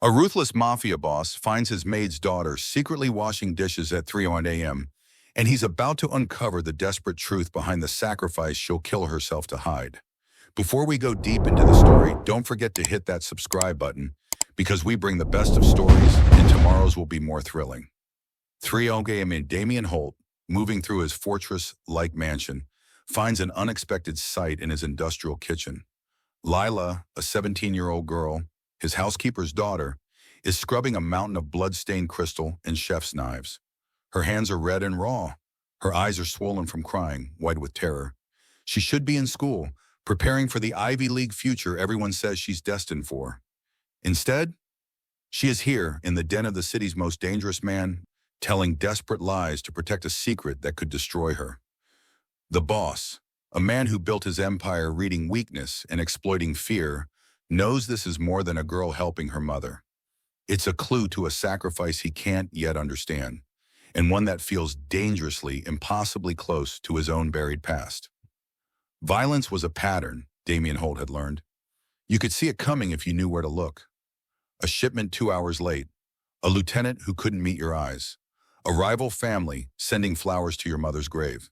A ruthless mafia boss finds his maid's daughter secretly washing dishes at 3 a.m., and he's about to uncover the desperate truth behind the sacrifice she'll kill herself to hide. Before we go deep into the story, don't forget to hit that subscribe button because we bring the best of stories and tomorrow's will be more thrilling. 3 a.m. and Damien Holt, moving through his fortress-like mansion, finds an unexpected sight in his industrial kitchen. Lila, a 17-year-old girl, his housekeeper's daughter, is scrubbing a mountain of blood-stained crystal and chef's knives. Her hands are red and raw. Her eyes are swollen from crying, white with terror. She should be in school, preparing for the Ivy League future everyone says she's destined for. Instead, she is here in the den of the city's most dangerous man, telling desperate lies to protect a secret that could destroy her. The boss, a man who built his empire reading weakness and exploiting fear, knows this is more than a girl helping her mother. It's a clue to a sacrifice he can't yet understand, and one that feels dangerously, impossibly close to his own buried past. Violence was a pattern, Damien Holt had learned. You could see it coming if you knew where to look. A shipment 2 hours late, a lieutenant who couldn't meet your eyes, a rival family sending flowers to your mother's grave.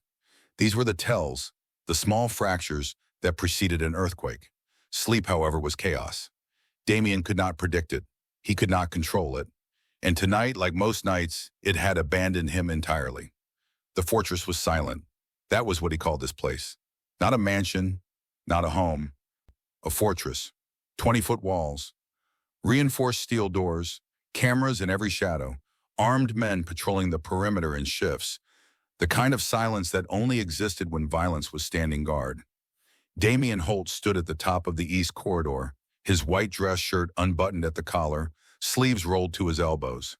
These were the tells, the small fractures that preceded an earthquake. Sleep, however, was chaos. Damien could not predict it. He could not control it. And tonight, like most nights, it had abandoned him entirely. The fortress was silent. That was what he called this place. Not a mansion, not a home. A fortress. 20-foot walls. Reinforced steel doors. Cameras in every shadow. Armed men patrolling the perimeter in shifts. The kind of silence that only existed when violence was standing guard. Damien Holt stood at the top of the east corridor, his white dress shirt unbuttoned at the collar, sleeves rolled to his elbows.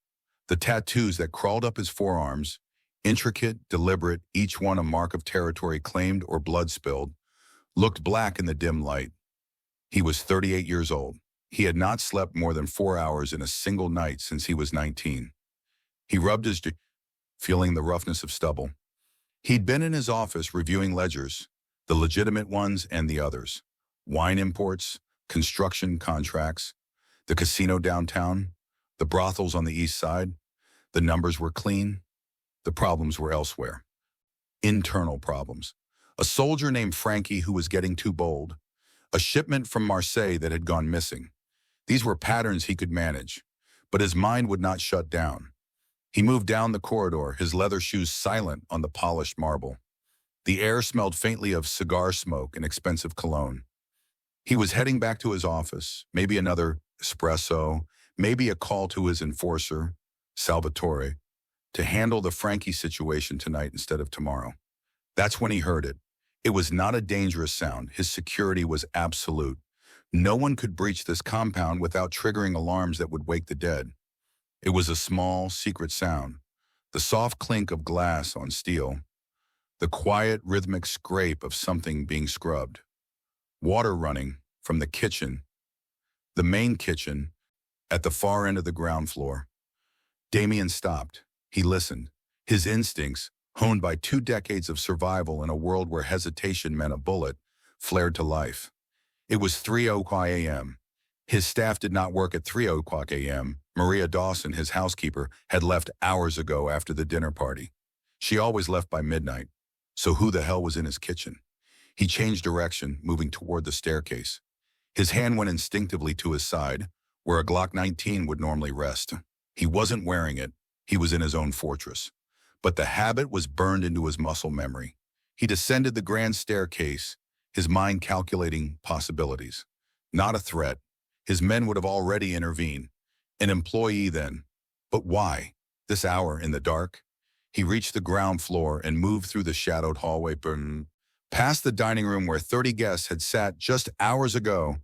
The tattoos that crawled up his forearms, intricate, deliberate, each one a mark of territory claimed or blood spilled, looked black in the dim light. He was 38 years old. He had not slept more than 4 hours in a single night since he was 19. He rubbed his jaw, feeling the roughness of stubble. He'd been in his office reviewing ledgers, the legitimate ones and the others. Wine imports, construction contracts, the casino downtown, the brothels on the east side. The numbers were clean. The problems were elsewhere. Internal problems. A soldier named Frankie who was getting too bold. A shipment from Marseille that had gone missing. These were patterns he could manage, but his mind would not shut down. He moved down the corridor, his leather shoes silent on the polished marble. The air smelled faintly of cigar smoke and expensive cologne. He was heading back to his office, maybe another espresso, maybe a call to his enforcer, Salvatore, to handle the Frankie situation tonight instead of tomorrow. That's when he heard it. It was not a dangerous sound. His security was absolute. No one could breach this compound without triggering alarms that would wake the dead. It was a small, secret sound, the soft clink of glass on steel, the quiet, rhythmic scrape of something being scrubbed. Water running from the kitchen, the main kitchen, at the far end of the ground floor. Damien stopped. He listened. His instincts, honed by 2 decades of survival in a world where hesitation meant a bullet, flared to life. It was 3 a.m. His staff did not work at 3 a.m. Maria Dawson, his housekeeper, had left hours ago after the dinner party. She always left by midnight. So who the hell was in his kitchen? He changed direction, moving toward the staircase. His hand went instinctively to his side, where a Glock 19 would normally rest. He wasn't wearing it. He was in his own fortress. But the habit was burned into his muscle memory. He descended the grand staircase, his mind calculating possibilities. Not a threat. His men would have already intervened. An employee then. But why? This hour in the dark? He reached the ground floor and moved through the shadowed hallway, past the dining room where 30 guests had sat just hours ago.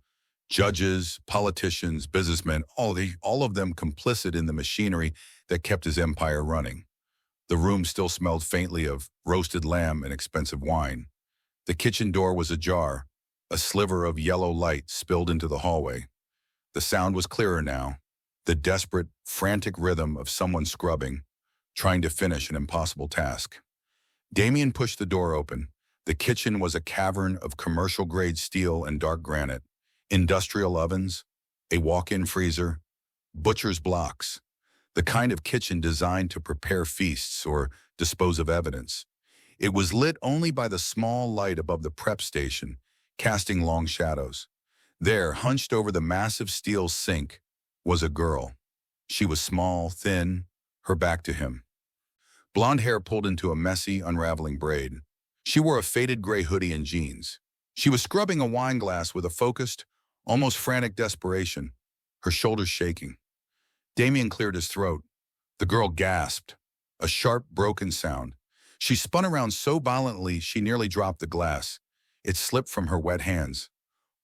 Judges, politicians, businessmen, all of them complicit in the machinery that kept his empire running. The room still smelled faintly of roasted lamb and expensive wine. The kitchen door was ajar. A sliver of yellow light spilled into the hallway. The sound was clearer now. The desperate, frantic rhythm of someone scrubbing, trying to finish an impossible task. Damien pushed the door open. The kitchen was a cavern of commercial-grade steel and dark granite, industrial ovens, a walk-in freezer, butcher's blocks, the kind of kitchen designed to prepare feasts or dispose of evidence. It was lit only by the small light above the prep station, casting long shadows. There, hunched over the massive steel sink, was a girl. She was small, thin, her back to him. Blonde hair pulled into a messy, unraveling braid. She wore a faded gray hoodie and jeans. She was scrubbing a wine glass with a focused, almost frantic desperation, her shoulders shaking. Damien cleared his throat. The girl gasped, a sharp, broken sound. She spun around so violently she nearly dropped the glass. It slipped from her wet hands.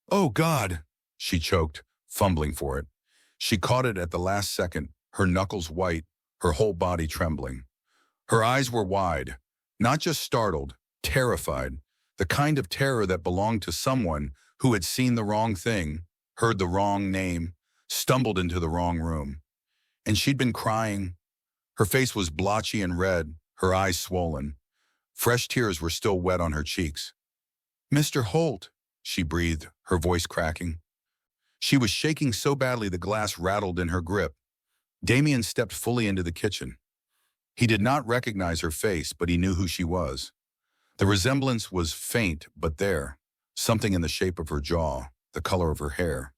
"Oh, God," she choked, fumbling for it. She caught it at the last second, her knuckles white, her whole body trembling. Her eyes were wide, not just startled, terrified, the kind of terror that belonged to someone who had seen the wrong thing, heard the wrong name, stumbled into the wrong room. And she'd been crying. Her face was blotchy and red, her eyes swollen. Fresh tears were still wet on her cheeks. "Mr. Holt," she breathed, her voice cracking. She was shaking so badly the glass rattled in her grip. Damien stepped fully into the kitchen. He did not recognize her face, but he knew who she was. The resemblance was faint, but there, something in the shape of her jaw, the color of her hair.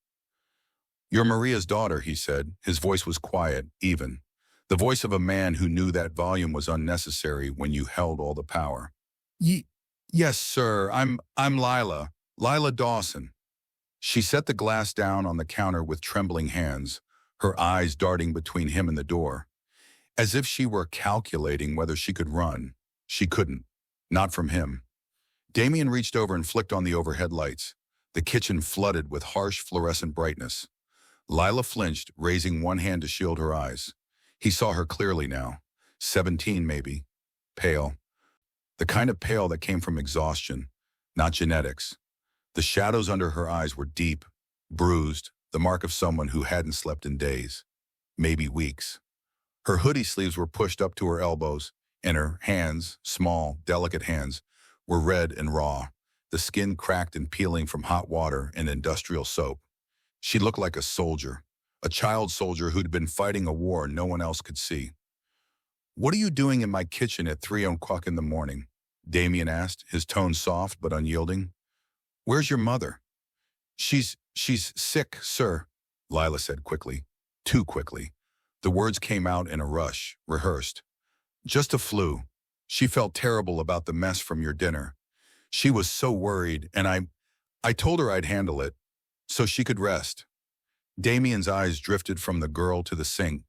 "You're Maria's daughter," he said. His voice was quiet, even. The voice of a man who knew that volume was unnecessary when you held all the power. Yes, sir. I'm Lila Dawson." She set the glass down on the counter with trembling hands, her eyes darting between him and the door. As if she were calculating whether she could run. She couldn't. Not from him. Damien reached over and flicked on the overhead lights. The kitchen flooded with harsh fluorescent brightness. Lila flinched, raising one hand to shield her eyes. He saw her clearly now. 17, maybe. Pale. The kind of pale that came from exhaustion, not genetics. The shadows under her eyes were deep, bruised, the mark of someone who hadn't slept in days, maybe weeks. Her hoodie sleeves were pushed up to her elbows, and her hands, small, delicate hands, were red and raw, the skin cracked and peeling from hot water and industrial soap. She looked like a soldier, a child soldier who'd been fighting a war no one else could see. "What are you doing in my kitchen at 3 o'clock in the morning?" Damien asked, his tone soft but unyielding. "Where's your mother?" She's sick, sir," Lila said quickly. Too quickly. The words came out in a rush, rehearsed. "Just a flu. She felt terrible about the mess from your dinner. She was so worried, and I told her I'd handle it, so she could rest." Damien's eyes drifted from the girl to the sink.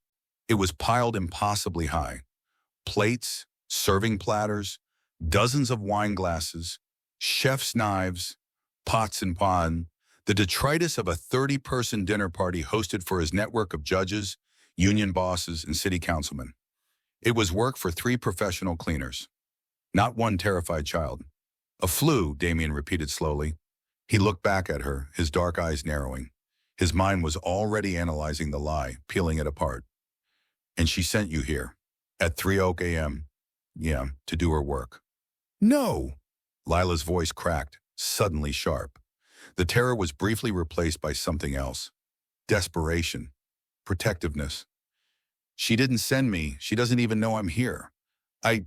It was piled impossibly high. Plates, serving platters, dozens of wine glasses, chef's knives, pots and pans, the detritus of a 30-person dinner party hosted for his network of judges, union bosses, and city councilmen. It was work for 3 professional cleaners. Not one terrified child. "A flu," Damien repeated slowly. He looked back at her, his dark eyes narrowing. His mind was already analyzing the lie, peeling it apart. "And she sent you here, at 3 a.m., yeah, to do her work." "No!" Lila's voice cracked, suddenly sharp. The terror was briefly replaced by something else. Desperation. Protectiveness. "She didn't send me. She doesn't even know I'm here. I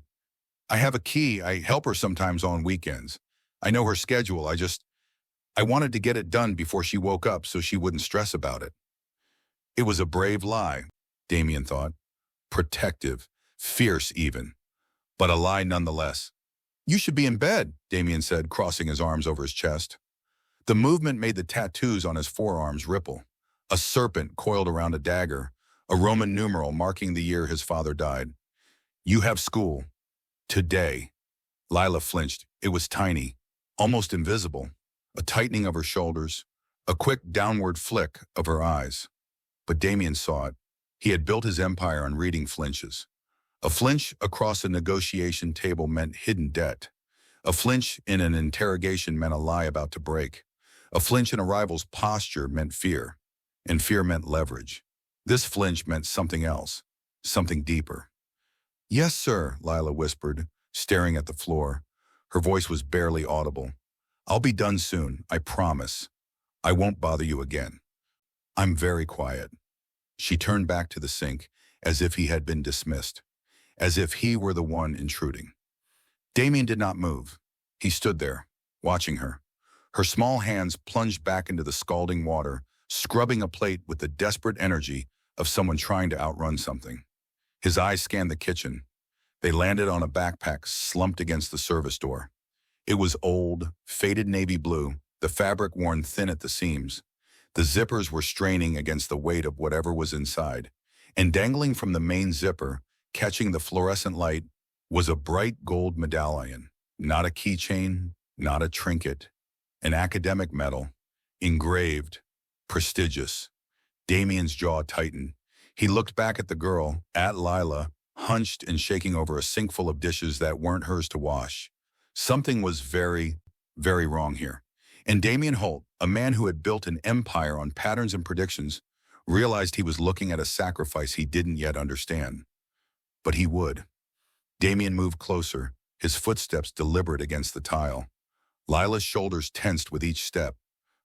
have a key. I help her sometimes on weekends. I know her schedule. I wanted to get it done before she woke up so she wouldn't stress about it." It was a brave lie, Damien thought. Protective, fierce even, but a lie nonetheless. "You should be in bed," Damien said, crossing his arms over his chest. The movement made the tattoos on his forearms ripple. A serpent coiled around a dagger, a Roman numeral marking the year his father died. "You have school. Today." Lila flinched. It was tiny, almost invisible. A tightening of her shoulders, a quick downward flick of her eyes. But Damien saw it. He had built his empire on reading flinches. A flinch across a negotiation table meant hidden debt. A flinch in an interrogation meant a lie about to break. A flinch in a rival's posture meant fear, and fear meant leverage. This flinch meant something else, something deeper. "Yes, sir," Lila whispered, staring at the floor. Her voice was barely audible. "I'll be done soon, I promise. I won't bother you again." "I'm very quiet." She turned back to the sink, as if he had been dismissed, as if he were the one intruding. Damien did not move. He stood there, watching her. Her small hands plunged back into the scalding water, scrubbing a plate with the desperate energy of someone trying to outrun something. His eyes scanned the kitchen. They landed on a backpack slumped against the service door. It was old, faded navy blue, the fabric worn thin at the seams. The zippers were straining against the weight of whatever was inside, and dangling from the main zipper, catching the fluorescent light, was a bright gold medallion. Not a keychain, not a trinket. An academic medal, engraved, prestigious. Damien's jaw tightened. He looked back at the girl, at Lila, hunched and shaking over a sink full of dishes that weren't hers to wash. Something was very, very wrong here. And Damien Holt, a man who had built an empire on patterns and predictions, realized he was looking at a sacrifice he didn't yet understand. But he would. Damien moved closer, his footsteps deliberate against the tile. Lila's shoulders tensed with each step,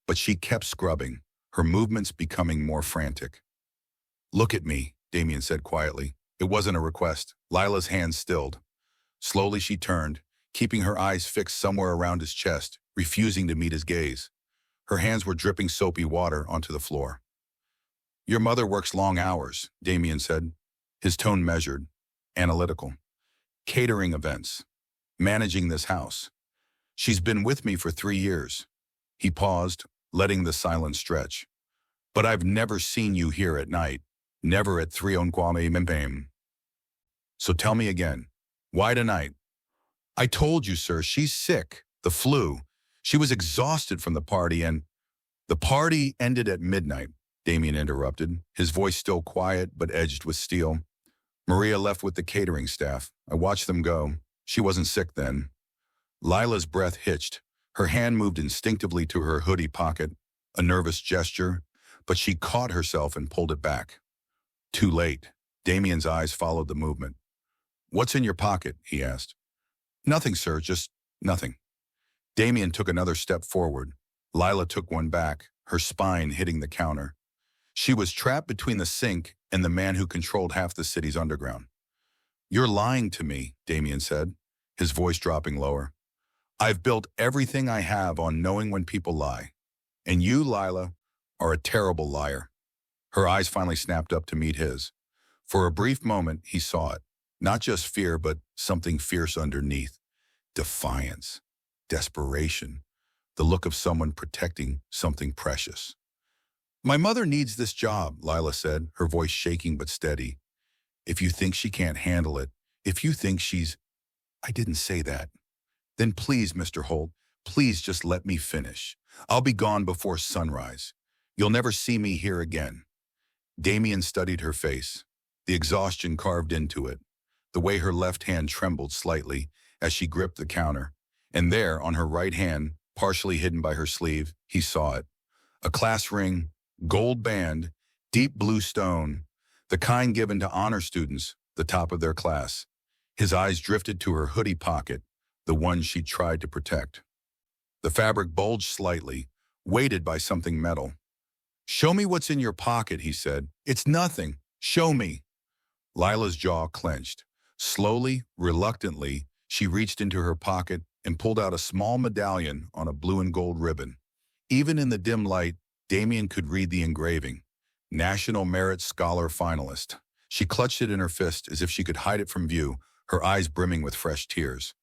but she kept scrubbing, her movements becoming more frantic. "Look at me," Damien said quietly. It wasn't a request. Lila's hands stilled. Slowly she turned, keeping her eyes fixed somewhere around his chest, refusing to meet his gaze. Her hands were dripping soapy water onto the floor. "Your mother works long hours," Damien said, his tone measured, analytical. "Catering events, managing this house. She's been with me for 3 years. He paused, letting the silence stretch. "But I've never seen you here at night, never at 3 on Kwame Mbame. So tell me again, why tonight?" "I told you, sir, she's sick, the flu. She was exhausted from the party and—" "The party ended at midnight," Damien interrupted, his voice still quiet but edged with steel. "Maria left with the catering staff. I watched them go. She wasn't sick then." Lila's breath hitched. Her hand moved instinctively to her hoodie pocket, a nervous gesture, but she caught herself and pulled it back. Too late. Damien's eyes followed the movement. "What's in your pocket?" he asked. "Nothing, sir, just nothing." Damien took another step forward. Lila took one back, her spine hitting the counter. She was trapped between the sink and the man who controlled half the city's underground. "You're lying to me," Damien said, his voice dropping lower. "I've built everything I have on knowing when people lie. And you, Lila, are a terrible liar." Her eyes finally snapped up to meet his. For a brief moment, he saw it. Not just fear, but something fierce underneath. Defiance, desperation, the look of someone protecting something precious. "My mother needs this job," Lila said, her voice shaking but steady. "If you think she can't handle it, if you think she's—" "I didn't say that." "Then please, Mr. Holt, please just let me finish. I'll be gone before sunrise. You'll never see me here again." Damien studied her face, the exhaustion carved into it, the way her left hand trembled slightly as she gripped the counter. And there, on her right hand, partially hidden by her sleeve, he saw it. A class ring, gold band, deep blue stone, the kind given to honor students, the top of their class. His eyes drifted to her hoodie pocket, the one she tried to protect. The fabric bulged slightly, weighted by something metal. "Show me what's in your pocket," he said. "It's nothing. Show me." Lila's jaw clenched. Slowly, reluctantly, she reached into her pocket and pulled out a small medallion on a blue and gold ribbon. Even in the dim light, Damien could read the engraving. National Merit Scholar Finalist. She clutched it in her fist as if she could hide it from view, her eyes brimming with fresh tears.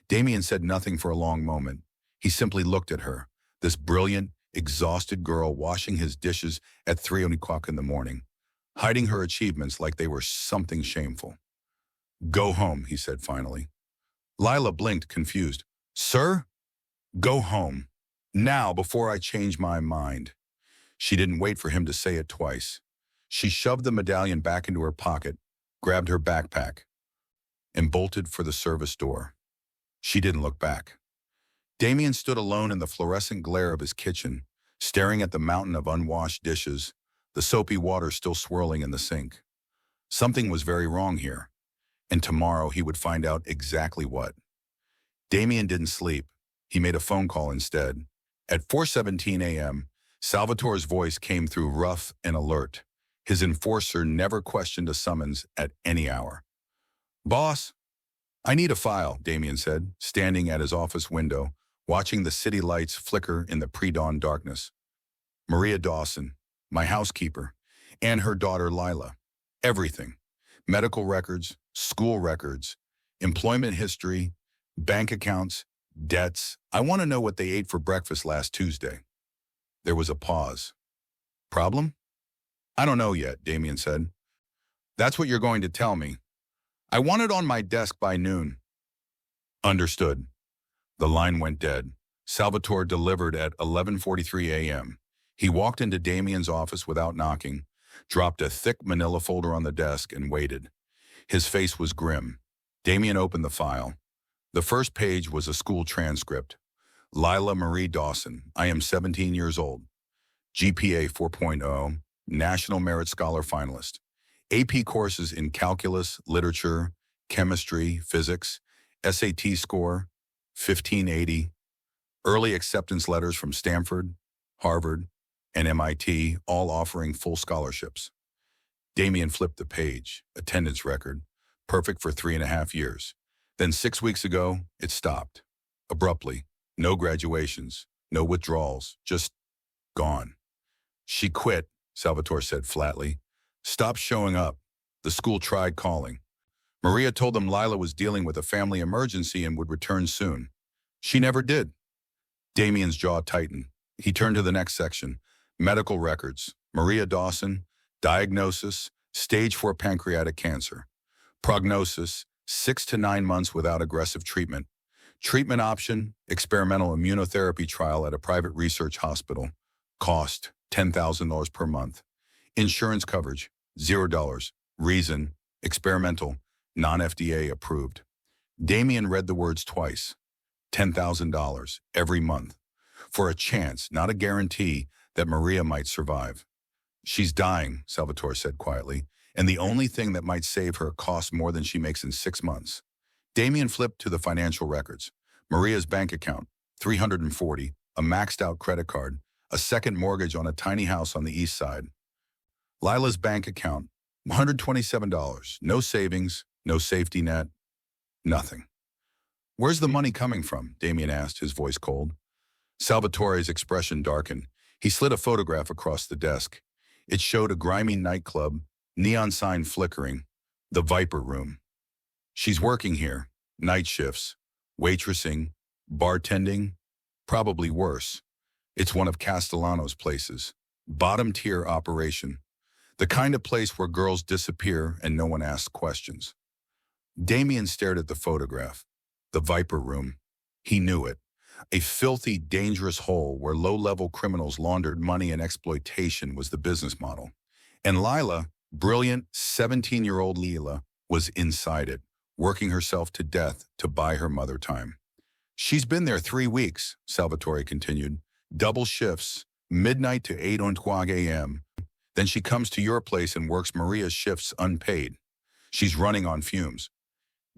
Damien said nothing for a long moment. He simply looked at her, this brilliant, exhausted girl washing his dishes at 3 o'clock in the morning, hiding her achievements like they were something shameful. "Go home," he said finally. Lila blinked, confused. "Sir?" "Go home. Now, before I change my mind." She didn't wait for him to say it twice. She shoved the medallion back into her pocket, grabbed her backpack, and bolted for the service door. She didn't look back. Damien stood alone in the fluorescent glare of his kitchen, staring at the mountain of unwashed dishes, the soapy water still swirling in the sink. Something was very wrong here, and tomorrow he would find out exactly what. Damien didn't sleep. He made a phone call instead. At 4:17 a.m., Salvatore's voice came through rough and alert, His enforcer never questioned a summons at any hour. "Boss, I need a file," Damien said, standing at his office window, watching the city lights flicker in the pre-dawn darkness. "Maria Dawson, my housekeeper, and her daughter Lila. Everything. Medical records, school records, employment history, bank accounts, debts. I want to know what they ate for breakfast last Tuesday." There was a pause. "Problem?" "I don't know yet," Damien said. "That's what you're going to tell me. I want it on my desk by noon." "Understood." The line went dead. Salvatore delivered at 11:43 a.m. He walked into Damien's office without knocking, dropped a thick manila folder on the desk, and waited. His face was grim. Damien opened the file. The first page was a school transcript. "Lila Marie Dawson, I am 17 years old. GPA 4.0, National Merit Scholar finalist. AP courses in calculus, literature, chemistry, physics. SAT score 1580. Early acceptance letters from Stanford, Harvard, and MIT, all offering full scholarships." Damien flipped the page. Attendance record. Perfect for 3.5 years. Then 6 weeks ago, it stopped. Abruptly. No graduations. No withdrawals. Just gone. "She quit," Salvatore said flatly. "Stopped showing up. The school tried calling. Maria told them Lila was dealing with a family emergency and would return soon. She never did." Damien's jaw tightened. He turned to the next section. Medical records. Maria Dawson. Diagnosis, stage 4 pancreatic cancer. Prognosis, 6 to 9 months without aggressive treatment. Treatment option, experimental immunotherapy trial at a private research hospital. Cost, $10,000 per month. Insurance coverage, $0. Reason, experimental, non-FDA approved. Damien read the words twice. $10,000 every month. For a chance, not a guarantee, that Maria might survive. "She's dying," Salvatore said quietly, "and the only thing that might save her costs more than she makes in 6 months. Damien flipped to the financial records. Maria's bank account, 340, a maxed-out credit card, a second mortgage on a tiny house on the east side. Lila's bank account, $127, no savings, no safety net, nothing. "Where's the money coming from?" Damien asked, his voice cold. Salvatore's expression darkened. He slid a photograph across the desk. It showed a grimy nightclub, neon sign flickering, the Viper Room. "She's working here, night shifts, waitressing, bartending, probably worse. It's one of Castellano's places, bottom-tier operation, the kind of place where girls disappear and no one asks questions." Damien stared at the photograph. The Viper Room. He knew it. A filthy, dangerous hole where low-level criminals laundered money and exploitation was the business model. And Lila, brilliant 17-year-old Lila, was inside it, working herself to death to buy her mother time. "She's been there 3 weeks, Salvatore continued. "Double shifts, midnight to 8:00 a.m. Then she comes to your place and works Maria's shifts unpaid. She's running on fumes."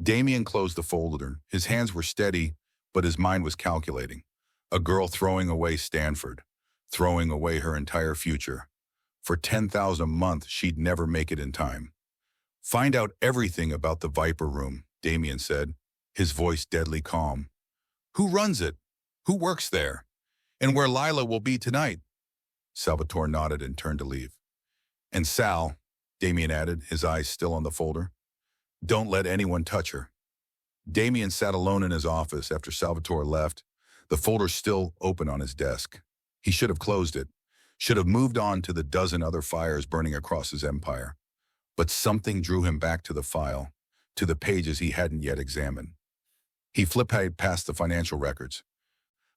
Damien closed the folder. His hands were steady, but his mind was calculating. A girl throwing away Stanford, throwing away her entire future. For $10,000 a month, she'd never make it in time. "Find out everything about the Viper Room," Damien said, his voice deadly calm. "Who runs it? Who works there? And where Lila will be tonight?" Salvatore nodded and turned to leave. "And Sal," Damien added, his eyes still on the folder, "don't let anyone touch her." Damien sat alone in his office after Salvatore left, the folder still open on his desk. He should have closed it, should have moved on to the dozen other fires burning across his empire. But something drew him back to the file, to the pages he hadn't yet examined. He flipped past the financial records,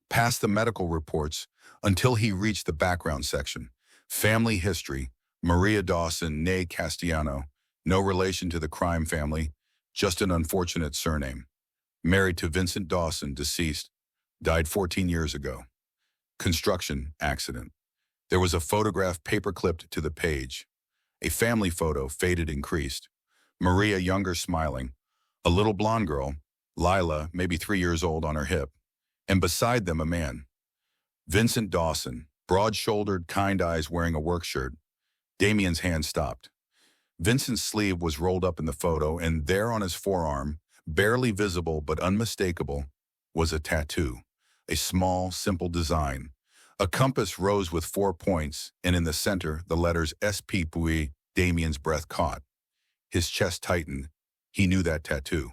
past the medical reports, until he reached the background section. Family history, Maria Dawson, née Castellano, no relation to the crime family, just an unfortunate surname. Married to Vincent Dawson, deceased, died 14 years ago. Construction accident. There was a photograph paper-clipped to the page. A family photo, faded and creased. Maria younger, smiling. A little blonde girl, Lila, maybe 3 years old, on her hip. And beside them, a man. Vincent Dawson, broad-shouldered, kind eyes, wearing a work shirt. Damien's hand stopped. Vincent's sleeve was rolled up in the photo, and there on his forearm, barely visible but unmistakable, was a tattoo. A small, simple design. A compass rose with 4 points, and in the center, the letters SP Pui. Damien's breath caught. His chest tightened. He knew that tattoo.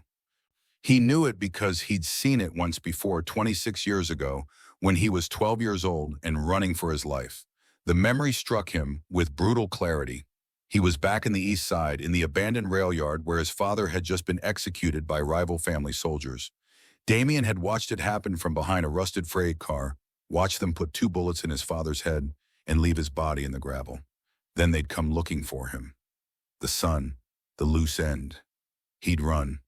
He knew it because he'd seen it once before, 26 years ago, when he was 12 years old and running for his life. The memory struck him with brutal clarity. He was back in the East Side, in the abandoned rail yard where his father had just been executed by rival family soldiers. Damien had watched it happen from behind a rusted freight car, watched them put 2 bullets in his father's head and leave his body in the gravel. Then they'd come looking for him. The sun, the loose end. He'd run,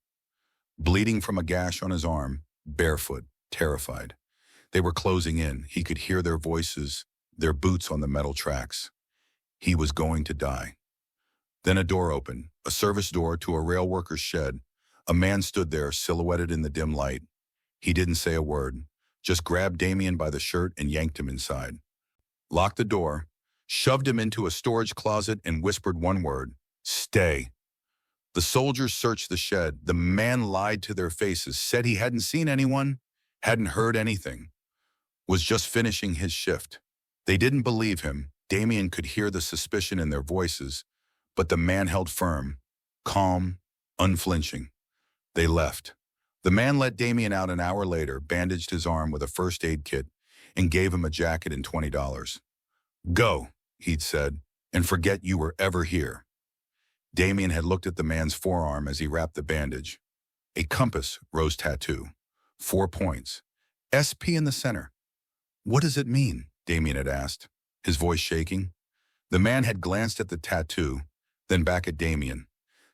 bleeding from a gash on his arm, barefoot, terrified. They were closing in. He could hear their voices, their boots on the metal tracks. He was going to die. Then a door opened, a service door to a rail worker's shed. A man stood there, silhouetted in the dim light. He didn't say a word, just grabbed Damien by the shirt and yanked him inside. Locked the door, shoved him into a storage closet and whispered one word, "Stay." The soldiers searched the shed. The man lied to their faces, said he hadn't seen anyone, hadn't heard anything, was just finishing his shift. They didn't believe him. Damien could hear the suspicion in their voices, but the man held firm, calm, unflinching. They left. The man let Damien out an hour later, bandaged his arm with a first aid kit, and gave him a jacket and $20. "Go," he'd said, "and forget you were ever here." Damien had looked at the man's forearm as he wrapped the bandage. A compass rose tattoo. 4 points. SP in the center. "What does it mean?" Damien had asked, his voice shaking. The man had glanced at the tattoo, then back at Damien.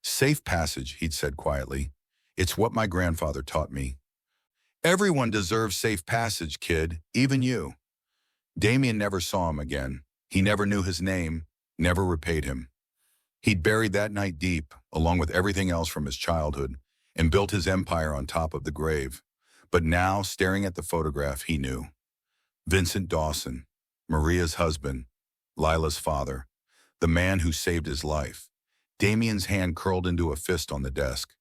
"Safe passage," he'd said quietly. "It's what my grandfather taught me." "Everyone deserves safe passage, kid, even you." Damien never saw him again. He never knew his name, never repaid him. He'd buried that night deep, along with everything else from his childhood, and built his empire on top of the grave. But now, staring at the photograph, he knew. Vincent Dawson, Maria's husband, Lila's father, the man who saved his life. Damien's hand curled into a fist on the desk.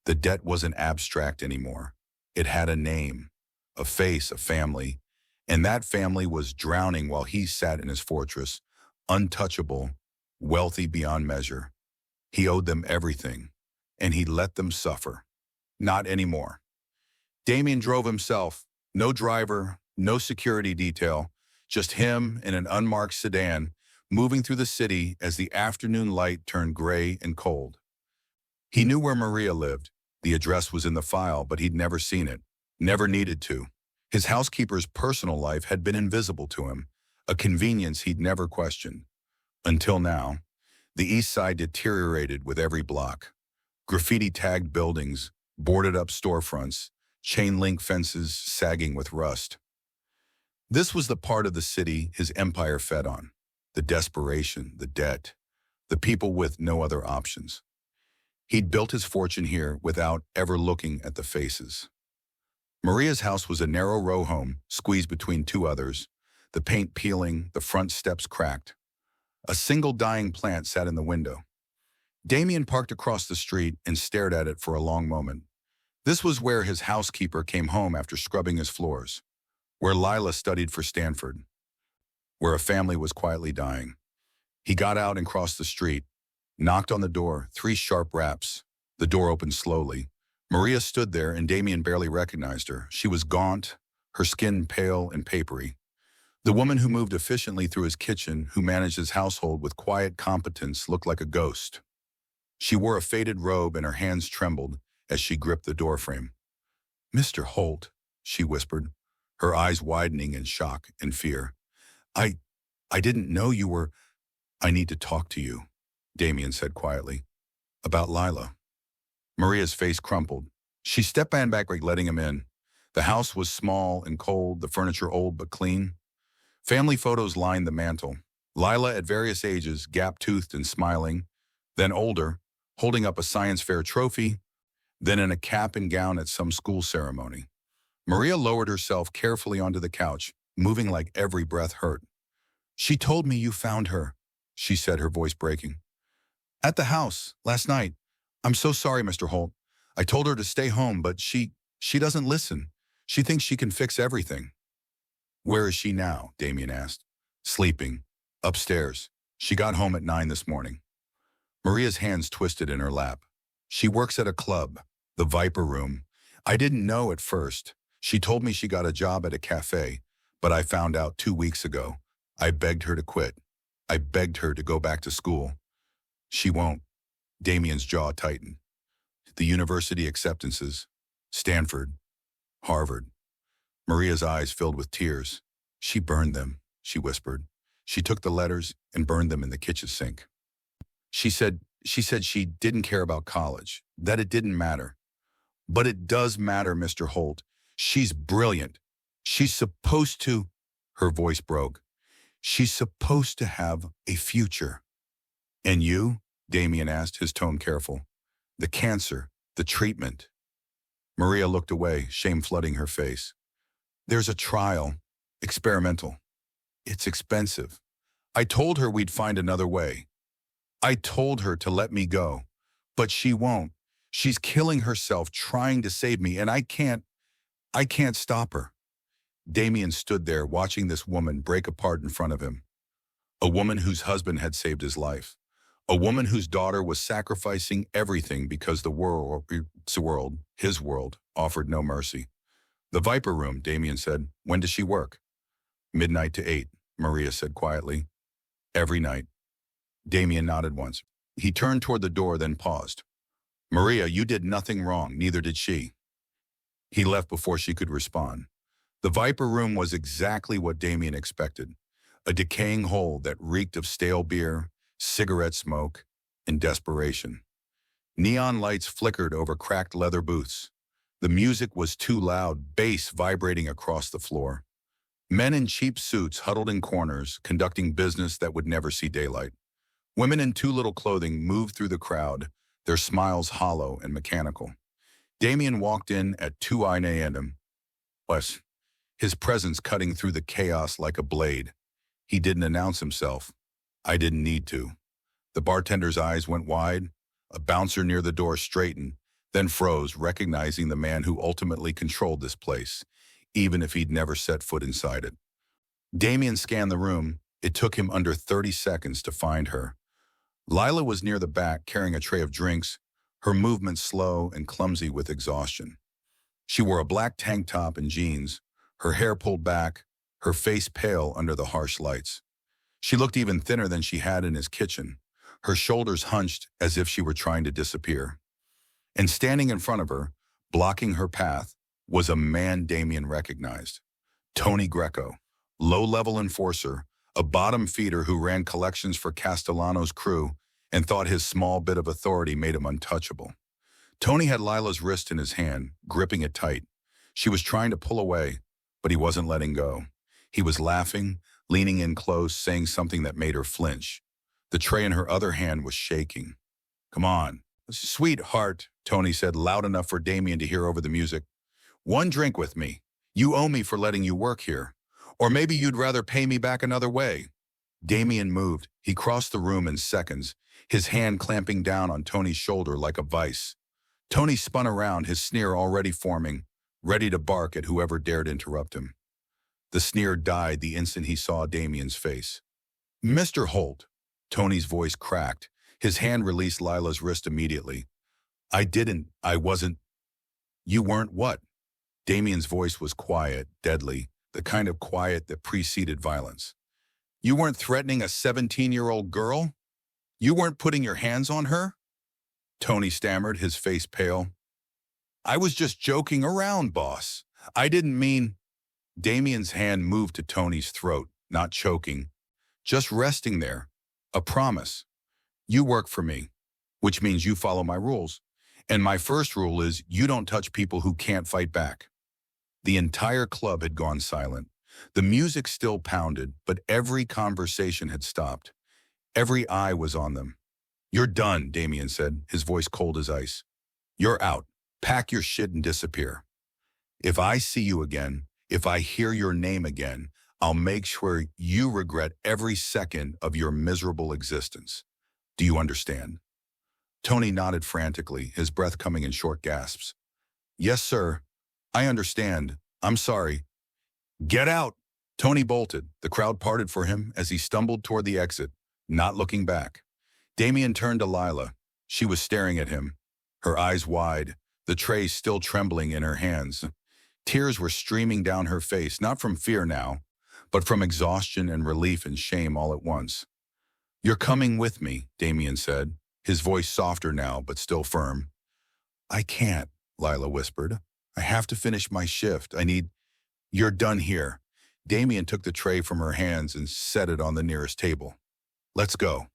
The debt wasn't abstract anymore. It had a name, a face, a family, and that family was drowning while he sat in his fortress, untouchable, wealthy beyond measure. He owed them everything, and he let them suffer. Not anymore. Damien drove himself, no driver, no security detail, just him in an unmarked sedan, moving through the city as the afternoon light turned gray and cold. He knew where Maria lived. The address was in the file, but he'd never seen it, never needed to. His housekeeper's personal life had been invisible to him, a convenience he'd never questioned. Until now, the East Side deteriorated with every block. Graffiti-tagged buildings, boarded-up storefronts, chain-link fences sagging with rust. This was the part of the city his empire fed on. The desperation, the debt, the people with no other options. He'd built his fortune here without ever looking at the faces. Maria's house was a narrow row home, squeezed between 2 others, the paint peeling, the front steps cracked. A single dying plant sat in the window. Damien parked across the street and stared at it for a long moment. This was where his housekeeper came home after scrubbing his floors, where Lila studied for Stanford, where a family was quietly dying. He got out and crossed the street, knocked on the door, 3 sharp raps. The door opened slowly. Maria stood there, and Damien barely recognized her. She was gaunt, her skin pale and papery. The woman who moved efficiently through his kitchen, who managed his household with quiet competence, looked like a ghost. She wore a faded robe and her hands trembled as she gripped the doorframe. "Mr. Holt," she whispered, her eyes widening in shock and fear. I didn't know you were—" "I need to talk to you," Damien said quietly. "About Lila." Maria's face crumpled. She stepped back, letting him in. The house was small and cold, the furniture old but clean. Family photos lined the mantel. Lila at various ages, gap-toothed and smiling, then older, holding up a science fair trophy, then in a cap and gown at some school ceremony. Maria lowered herself carefully onto the couch, moving like every breath hurt. "She told me you found her," she said, her voice breaking. At the house, last night. I'm so sorry, Mr. Holt. I told her to stay home, but she doesn't listen. She thinks she can fix everything. Where is she now? Damien asked. Sleeping. Upstairs. She got home at 9 this morning. Maria's hands twisted in her lap. She works at a club, the Viper Room. I didn't know at first. She told me she got a job at a cafe, but I found out 2 weeks ago. I begged her to quit. I begged her to go back to school. She won't. Damien's jaw tightened. The university acceptances. Stanford. Harvard. Maria's eyes filled with tears. She burned them, she whispered. She took the letters and burned them in the kitchen sink. She said she didn't care about college, that it didn't matter. But it does matter, Mr. Holt. She's brilliant. She's supposed to, her voice broke. She's supposed to have a future. And you? Damien asked, his tone careful. The cancer, the treatment. Maria looked away, shame flooding her face. There's a trial, experimental. It's expensive. I told her we'd find another way. I told her to let me go, but she won't. She's killing herself trying to save me, and I can't stop her. Damien stood there watching this woman break apart in front of him. A woman whose husband had saved his life. A woman whose daughter was sacrificing everything because his world, offered no mercy. The Viper Room, Damien said. When does she work? Midnight to 8, Maria said quietly. Every night. Damien nodded once. He turned toward the door, then paused. Maria, you did nothing wrong, neither did she. He left before she could respond. The Viper Room was exactly what Damien expected. A decaying hole that reeked of stale beer, cigarette smoke, and desperation. Neon lights flickered over cracked leather booths. The music was too loud, bass vibrating across the floor. Men in cheap suits huddled in corners, conducting business that would never see daylight. Women in too little clothing moved through the crowd, their smiles hollow and mechanical. Damien walked in at 2 a.m., his presence cutting through the chaos like a blade. He didn't announce himself. I didn't need to. The bartender's eyes went wide. A bouncer near the door straightened, then froze, recognizing the man who ultimately controlled this place, even if he'd never set foot inside it. Damien scanned the room. It took him under 30 seconds to find her. Lila was near the back, carrying a tray of drinks, her movements slow and clumsy with exhaustion. She wore a black tank top and jeans, her hair pulled back, her face pale under the harsh lights. She looked even thinner than she had in his kitchen, her shoulders hunched as if she were trying to disappear. And standing in front of her, blocking her path, was a man Damien recognized. Tony Greco, low-level enforcer, a bottom feeder who ran collections for Castellano's crew and thought his small bit of authority made him untouchable. Tony had Lila's wrist in his hand, gripping it tight. She was trying to pull away, but he wasn't letting go. He was laughing, leaning in close, saying something that made her flinch. The tray in her other hand was shaking. Come on. Sweetheart, Tony said, loud enough for Damien to hear over the music. One drink with me. You owe me for letting you work here. Or maybe you'd rather pay me back another way. Damien moved. He crossed the room in seconds, his hand clamping down on Tony's shoulder like a vice. Tony spun around, his sneer already forming, ready to bark at whoever dared interrupt him. The sneer died the instant he saw Damien's face. Mr. Holt, Tony's voice cracked. His hand released Lila's wrist immediately. I wasn't. You weren't what? Damien's voice was quiet, deadly, the kind of quiet that preceded violence. You weren't threatening a 17-year-old girl? You weren't putting your hands on her? Tony stammered, his face pale. I was just joking around, boss. I didn't mean... Damien's hand moved to Tony's throat, not choking, just resting there. A promise. You work for me, which means you follow my rules. And my first rule is you don't touch people who can't fight back. The entire club had gone silent. The music still pounded, but every conversation had stopped. Every eye was on them. You're done, Damien said, his voice cold as ice. You're out. Pack your shit and disappear. If I see you again, if I hear your name again, I'll make sure you regret every second of your miserable existence. Do you understand? Tony nodded frantically, his breath coming in short gasps. Yes, sir. I understand. I'm sorry. Get out! Tony bolted. The crowd parted for him as he stumbled toward the exit, not looking back. Damien turned to Lila. She was staring at him, her eyes wide, the tray still trembling in her hands. Tears were streaming down her face, not from fear now, but from exhaustion and relief and shame all at once. You're coming with me, Damien said, his voice softer now but still firm. I can't, Lila whispered. I have to finish my shift. You're done here. Damien took the tray from her hands and set it on the nearest table. Let's go.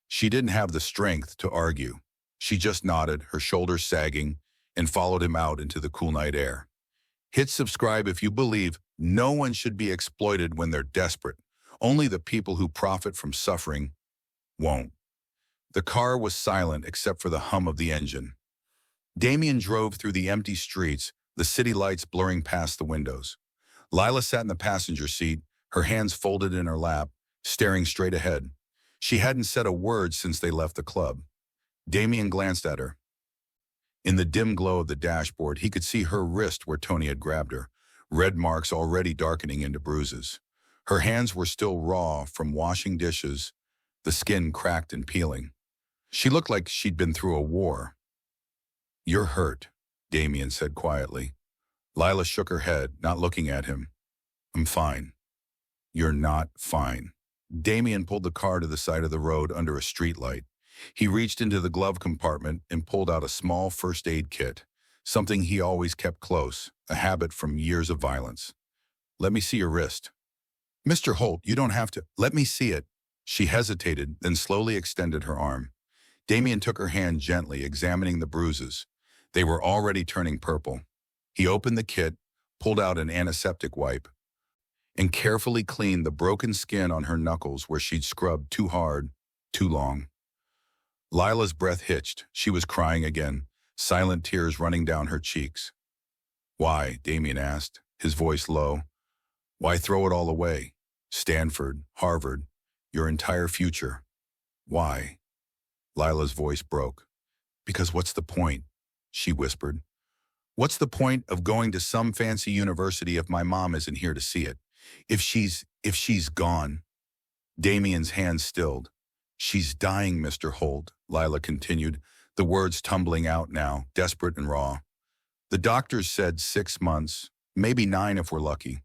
She didn't have the strength to argue. She just nodded, her shoulders sagging, and followed him out into the cool night air. Hit subscribe if you believe no one should be exploited when they're desperate. Only the people who profit from suffering won't. The car was silent except for the hum of the engine. Damien drove through the empty streets, the city lights blurring past the windows. Lila sat in the passenger seat, her hands folded in her lap, staring straight ahead. She hadn't said a word since they left the club. Damien glanced at her. In the dim glow of the dashboard, he could see her wrist where Tony had grabbed her, red marks already darkening into bruises. Her hands were still raw from washing dishes, the skin cracked and peeling. She looked like she'd been through a war. You're hurt, Damien said quietly. Lila shook her head, not looking at him. I'm fine. You're not fine. Damien pulled the car to the side of the road under a streetlight. He reached into the glove compartment and pulled out a small first aid kit, something he always kept close, a habit from years of violence. Let me see your wrist. Mr. Holt, you don't have to. Let me see it. She hesitated, then slowly extended her arm. Damien took her hand gently, examining the bruises. They were already turning purple. He opened the kit, pulled out an antiseptic wipe, and carefully cleaned the broken skin on her knuckles where she'd scrubbed too hard, too long. Lila's breath hitched. She was crying again, silent tears running down her cheeks. Why? Damien asked, his voice low. Why throw it all away? Stanford, Harvard, your entire future. Why? Lila's voice broke. Because what's the point? She whispered. What's the point of going to some fancy university if my mom isn't here to see it? If she's gone? Damien's hand stilled. She's dying, Mr. Holt, Lila continued, the words tumbling out now, desperate and raw. The doctors said 6 months, maybe 9 if we're lucky.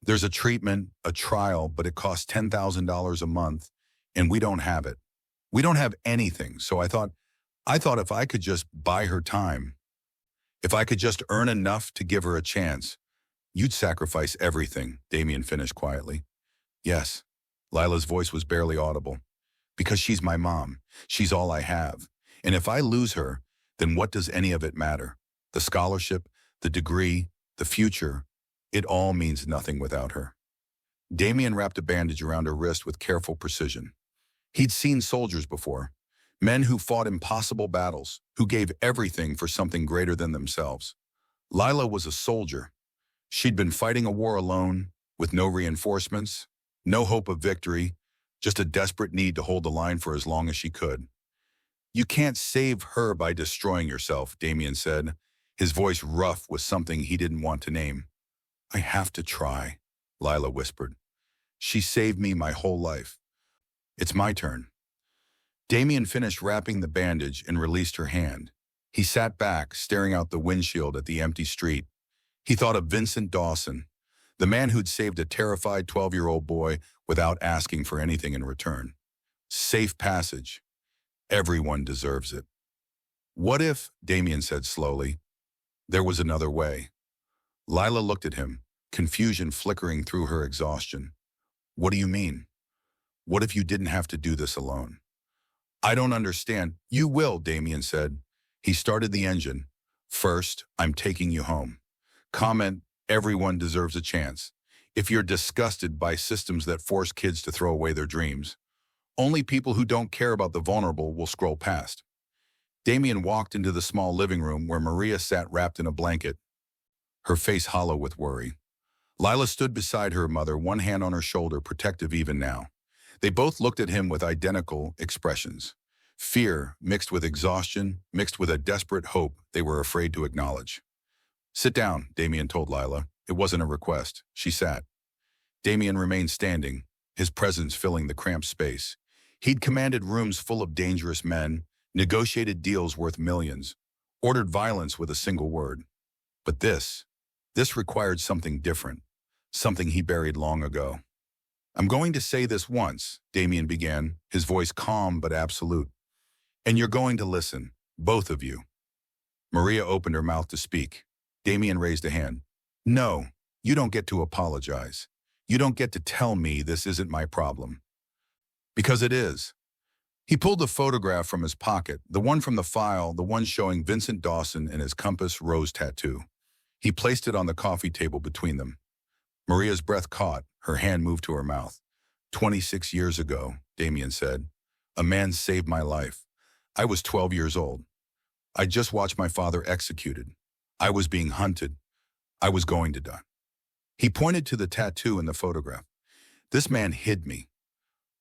There's a treatment, a trial, but it costs $10,000 a month, and we don't have it. We don't have anything, so I thought if I could just buy her time, if I could just earn enough to give her a chance, you'd sacrifice everything, Damien finished quietly. Yes, Lila's voice was barely audible. Because she's my mom. She's all I have. And if I lose her, then what does any of it matter? The scholarship, the degree, the future, it all means nothing without her. Damien wrapped a bandage around her wrist with careful precision. He'd seen soldiers before, men who fought impossible battles, who gave everything for something greater than themselves. Lila was a soldier. She'd been fighting a war alone, with no reinforcements, no hope of victory, just a desperate need to hold the line for as long as she could. You can't save her by destroying yourself, Damien said, his voice rough with something he didn't want to name. I have to try, Lila whispered. She saved me my whole life. It's my turn. Damien finished wrapping the bandage and released her hand. He sat back, staring out the windshield at the empty street. He thought of Vincent Dawson, the man who'd saved a terrified 12-year-old boy without asking for anything in return. Safe passage. Everyone deserves it. What if, Damien said slowly, there was another way? Lila looked at him, confusion flickering through her exhaustion. What do you mean? What if you didn't have to do this alone? I don't understand. You will, Damien said. He started the engine. First, I'm taking you home. Comment, everyone deserves a chance. If you're disgusted by systems that force kids to throw away their dreams, only people who don't care about the vulnerable will scroll past. Damien walked into the small living room where Maria sat wrapped in a blanket, her face hollow with worry. Lila stood beside her mother, one hand on her shoulder, protective even now. They both looked at him with identical expressions. Fear mixed with exhaustion, mixed with a desperate hope they were afraid to acknowledge. "Sit down," Damien told Lila. It wasn't a request. She sat. Damien remained standing, his presence filling the cramped space. He'd commanded rooms full of dangerous men, negotiated deals worth millions, ordered violence with a single word. But this required something different, something he buried long ago. "I'm going to say this once," Damien began, his voice calm but absolute. "And you're going to listen, both of you." Maria opened her mouth to speak. Damien raised a hand. "No, you don't get to apologize. You don't get to tell me this isn't my problem. Because it is." He pulled the photograph from his pocket, the one from the file, the one showing Vincent Dawson and his compass rose tattoo. He placed it on the coffee table between them. Maria's breath caught, her hand moved to her mouth. 26 years ago, Damien said, a man saved my life. I was 12 years old. I just watched my father executed. I was being hunted. I was going to die. He pointed to the tattoo in the photograph. This man hid me,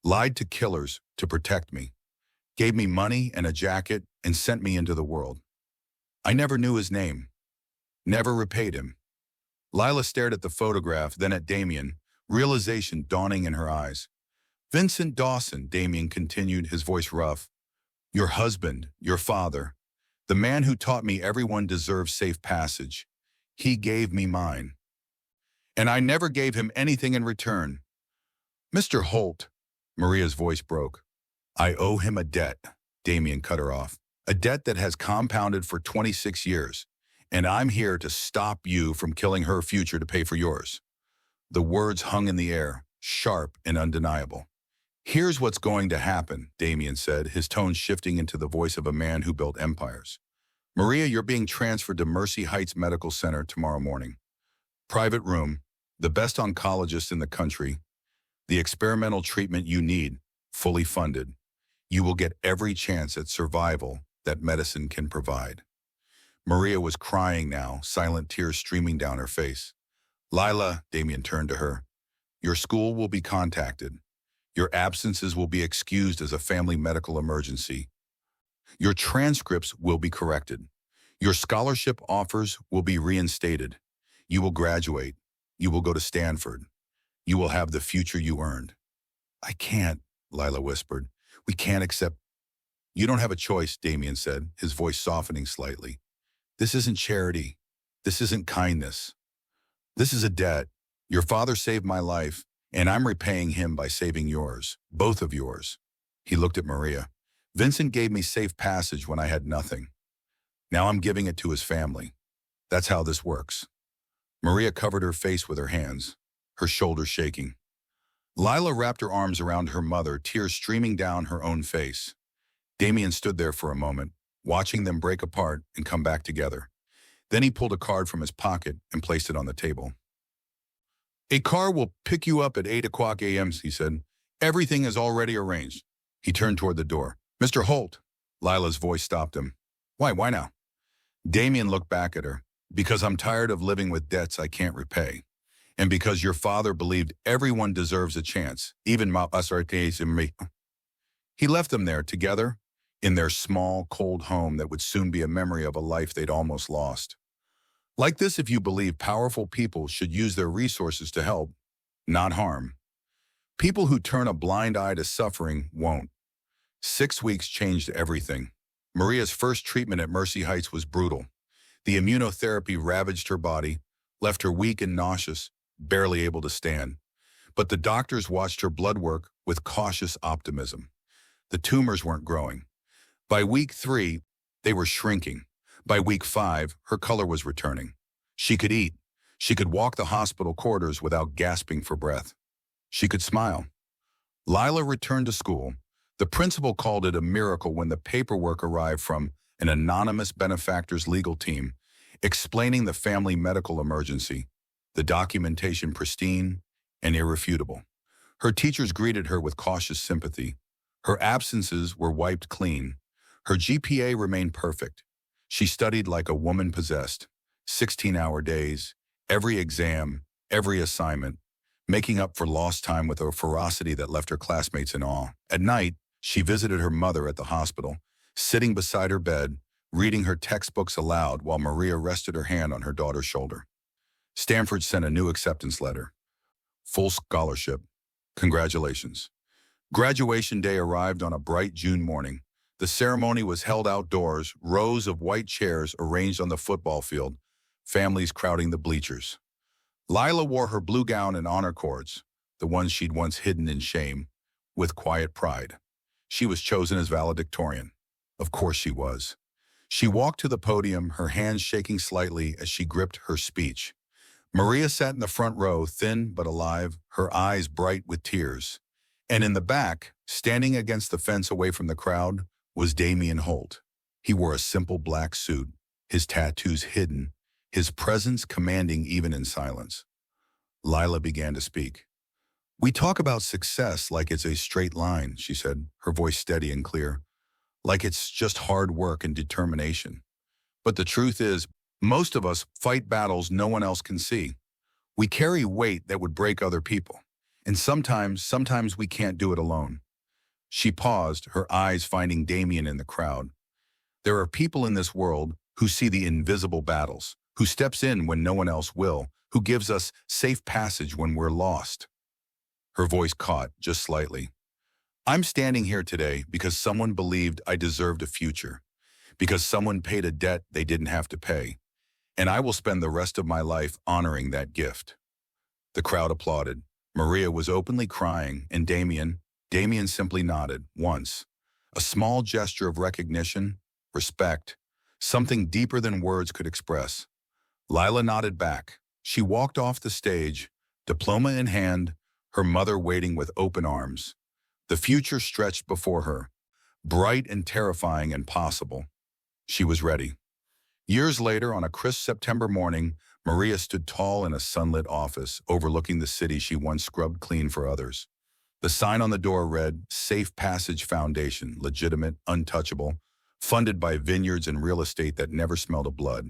lied to killers to protect me, gave me money and a jacket and sent me into the world. I never knew his name, never repaid him. Lila stared at the photograph, then at Damien, realization dawning in her eyes. "Vincent Dawson," Damien continued, his voice rough. "Your husband, your father, the man who taught me everyone deserves safe passage. He gave me mine. And I never gave him anything in return." "Mr. Holt," Maria's voice broke. "I owe him a debt," Damien cut her off. "A debt that has compounded for 26 years. And I'm here to stop you from killing her future to pay for yours." The words hung in the air, sharp and undeniable. "Here's what's going to happen," Damien said, his tone shifting into the voice of a man who built empires. "Maria, you're being transferred to Mercy Heights Medical Center tomorrow morning. Private room, the best oncologist in the country, the experimental treatment you need, fully funded. You will get every chance at survival that medicine can provide." Maria was crying now, silent tears streaming down her face. "Lila," Damien turned to her, "your school will be contacted. Your absences will be excused as a family medical emergency. Your transcripts will be corrected. Your scholarship offers will be reinstated. You will graduate. You will go to Stanford. You will have the future you earned." "I can't," Lila whispered. "We can't accept—" "You don't have a choice," Damien said, his voice softening slightly. "This isn't charity. This isn't kindness. This is a debt. Your father saved my life, and I'm repaying him by saving yours, both of yours." He looked at Maria. "Vincent gave me safe passage when I had nothing. Now I'm giving it to his family. That's how this works." Maria covered her face with her hands, her shoulders shaking. Lila wrapped her arms around her mother, tears streaming down her own face. Damien stood there for a moment, watching them break apart and come back together. Then he pulled a card from his pocket and placed it on the table. "A car will pick you up at 8 o'clock a.m., he said. "Everything is already arranged." He turned toward the door. "Mr. Holt." Lila's voice stopped him. Why now?" Damien looked back at her. "Because I'm tired of living with debts I can't repay. And because your father believed everyone deserves a chance, even us and me." He left them there together, in their small, cold home that would soon be a memory of a life they'd almost lost. Like this, if you believe powerful people should use their resources to help, not harm. People who turn a blind eye to suffering won't. 6 weeks changed everything. Maria's first treatment at Mercy Heights was brutal. The immunotherapy ravaged her body, left her weak and nauseous, barely able to stand. But the doctors watched her blood work with cautious optimism. The tumors weren't growing. By week 3, they were shrinking. By week 5, her color was returning. She could eat. She could walk the hospital corridors without gasping for breath. She could smile. Lila returned to school. The principal called it a miracle when the paperwork arrived from an anonymous benefactor's legal team, explaining the family medical emergency, the documentation pristine and irrefutable. Her teachers greeted her with cautious sympathy. Her absences were wiped clean. Her GPA remained perfect. She studied like a woman possessed, 16-hour days, every exam, every assignment, making up for lost time with a ferocity that left her classmates in awe. At night, she visited her mother at the hospital, sitting beside her bed, reading her textbooks aloud while Maria rested her hand on her daughter's shoulder. Stanford sent a new acceptance letter. Full scholarship. Congratulations. Graduation day arrived on a bright June morning. The ceremony was held outdoors, rows of white chairs arranged on the football field, families crowding the bleachers. Lila wore her blue gown and honor cords, the ones she'd once hidden in shame, with quiet pride. She was chosen as valedictorian. Of course she was. She walked to the podium, her hands shaking slightly as she gripped her speech. Maria sat in the front row, thin but alive, her eyes bright with tears. And in the back, standing against the fence away from the crowd, was Damien Holt. He wore a simple black suit, his tattoos hidden, his presence commanding even in silence. Lila began to speak. "We talk about success like it's a straight line," she said, her voice steady and clear, "like it's just hard work and determination. But the truth is, most of us fight battles no one else can see. We carry weight that would break other people. And sometimes we can't do it alone." She paused, her eyes finding Damien in the crowd. "There are people in this world who see the invisible battles, who steps in when no one else will, who gives us safe passage when we're lost." Her voice caught just slightly. "I'm standing here today because someone believed I deserved a future, because someone paid a debt they didn't have to pay, and I will spend the rest of my life honoring that gift." The crowd applauded. Maria was openly crying, and Damien simply nodded, once. A small gesture of recognition, respect, something deeper than words could express. Lila nodded back. She walked off the stage, diploma in hand, her mother waiting with open arms. The future stretched before her, bright and terrifying and possible. She was ready. Years later, on a crisp September morning, Maria stood tall in a sunlit office overlooking the city she once scrubbed clean for others. The sign on the door read, "Safe Passage Foundation, legitimate, untouchable, funded by vineyards and real estate that never smelled of blood."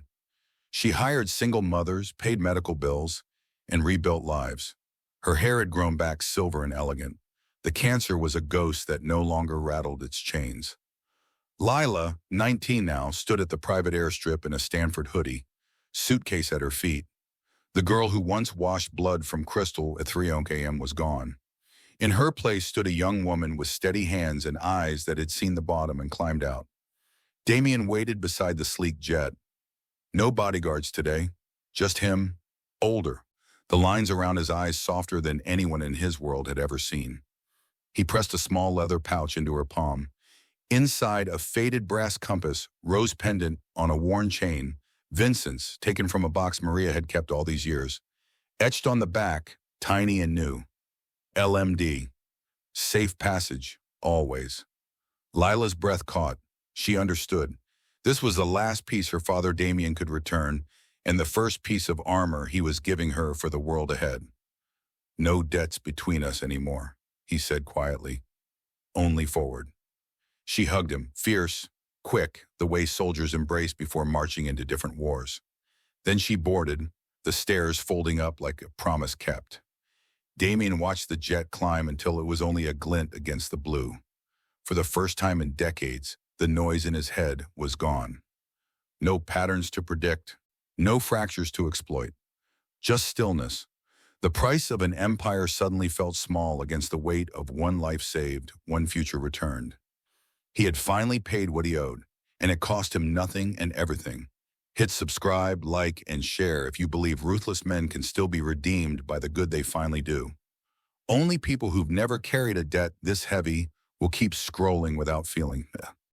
She hired single mothers, paid medical bills, and rebuilt lives. Her hair had grown back silver and elegant. The cancer was a ghost that no longer rattled its chains. Lila, 19 now, stood at the private airstrip in a Stanford hoodie, suitcase at her feet. The girl who once washed blood from Crystal at 3 a.m. was gone. In her place stood a young woman with steady hands and eyes that had seen the bottom and climbed out. Damien waited beside the sleek jet. No bodyguards today, just him, older, the lines around his eyes softer than anyone in his world had ever seen. He pressed a small leather pouch into her palm. Inside, a faded brass compass, rose pendant on a worn chain, Vincent's, taken from a box Maria had kept all these years. Etched on the back, tiny and new. LMD. Safe passage, always. Lila's breath caught. She understood. This was the last piece her father Damien could return, and the first piece of armor he was giving her for the world ahead. "No debts between us anymore," he said quietly. "Only forward." She hugged him, fierce, quick, the way soldiers embrace before marching into different wars. Then she boarded, the stairs folding up like a promise kept. Damien watched the jet climb until it was only a glint against the blue. For the first time in decades, the noise in his head was gone. No patterns to predict, no fractures to exploit. Just stillness. The price of an empire suddenly felt small against the weight of one life saved, one future returned. He had finally paid what he owed, and it cost him nothing and everything. Hit subscribe, like, and share if you believe ruthless men can still be redeemed by the good they finally do. Only people who've never carried a debt this heavy will keep scrolling without feeling.